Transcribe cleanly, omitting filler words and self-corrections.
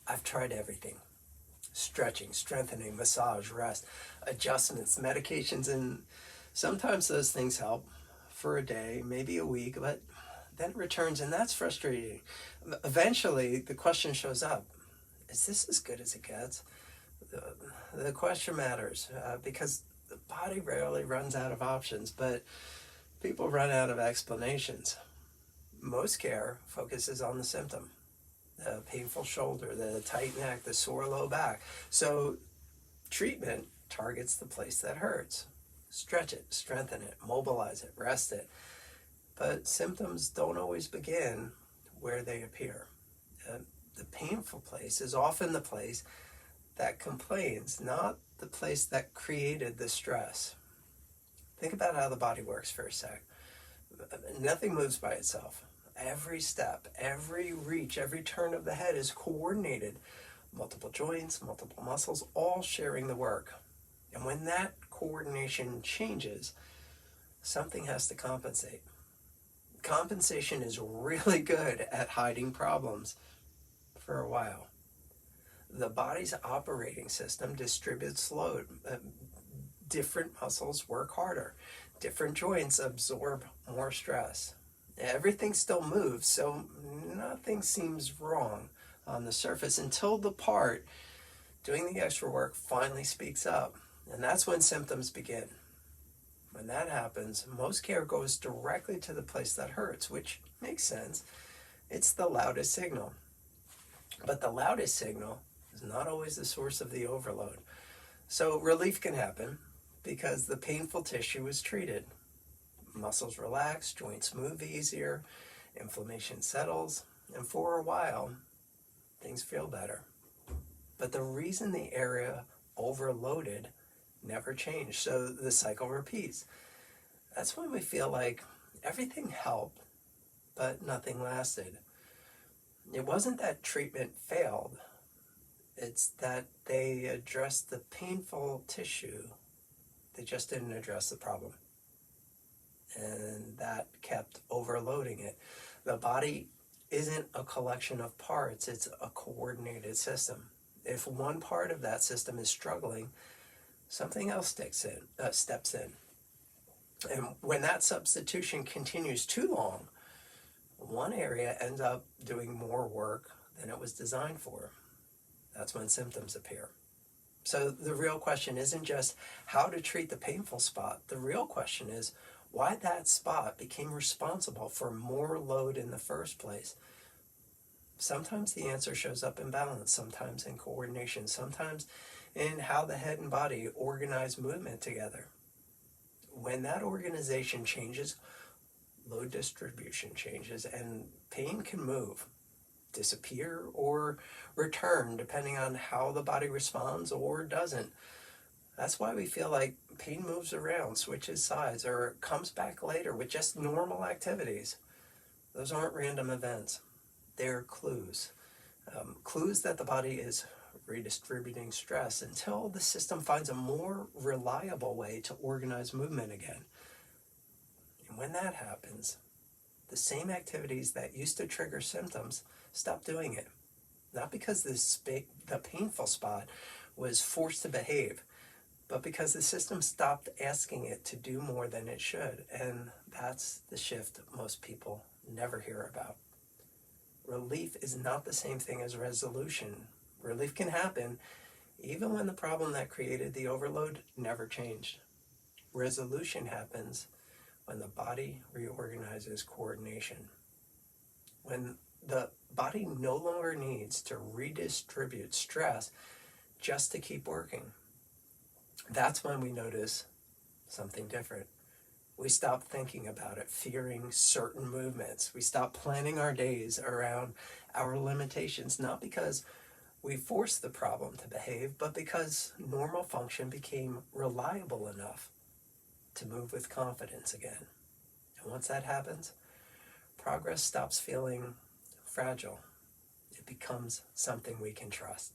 I've tried everything. Stretching, strengthening, massage, rest, adjustments, medications, and sometimes those things help for a day, maybe a week, but then it returns, and that's frustrating. Eventually, the question shows up: is this as good as it gets? The question matters because the body rarely runs out of options, but people run out of explanations. Most care focuses on the symptom: the painful shoulder, the tight neck, the sore low back. So treatment targets the place that hurts. Stretch it, strengthen it, mobilize it, rest it. But symptoms don't always begin where they appear. Uh, the painful place is often the place that complains, not the place that created the stress. Think about how the body works for a sec. Nothing moves by itself. Every step, every reach, every turn of the head is coordinated. Multiple joints, multiple muscles, all sharing the work. And when that coordination changes, something has to compensate. Compensation is really good at hiding problems for a while. The body's operating system distributes load. Different muscles work harder. Different joints absorb more stress. Everything still moves, so nothing seems wrong on the surface until the part doing the extra work finally speaks up. And that's when symptoms begin. When that happens, most care goes directly to the place that hurts, which makes sense. It's the loudest signal. But the loudest signal is not always the source of the overload. So relief can happen because the painful tissue is treated. Muscles relax, joints move easier, inflammation settles, and for a while, things feel better. But the reason the area overloaded never changed, so the cycle repeats. That's when we feel like everything helped, but nothing lasted. It wasn't that treatment failed, it's that they addressed the painful tissue, they just didn't address the problem. And that kept overloading it. The body isn't a collection of parts, it's a coordinated system. If one part of that system is struggling, something else steps in. And when that substitution continues too long, one area ends up doing more work than it was designed for. That's when symptoms appear. So the real question isn't just how to treat the painful spot. The real question is why that spot became responsible for more load in the first place. Sometimes the answer shows up in balance, sometimes in coordination, sometimes in how the head and body organize movement together. When that organization changes, load distribution changes, and pain can move, disappear, or return depending on how the body responds or doesn't. That's why we feel like pain moves around, switches sides, or comes back later with just normal activities. Those aren't random events. They're clues. Clues that the body is redistributing stress until the system finds a more reliable way to organize movement again. And when that happens, the same activities that used to trigger symptoms stop doing it. Not because the painful spot was forced to behave, but because the system stopped asking it to do more than it should. And that's the shift most people never hear about. Relief is not the same thing as resolution. Relief can happen even when the problem that created the overload never changed. Resolution happens when the body reorganizes coordination. When the body no longer needs to redistribute stress just to keep working. That's when we notice something different. We stop thinking about it, fearing certain movements. We stop planning our days around our limitations, not because we forced the problem to behave, but because normal function became reliable enough to move with confidence again. And once that happens, progress stops feeling fragile. It becomes something we can trust.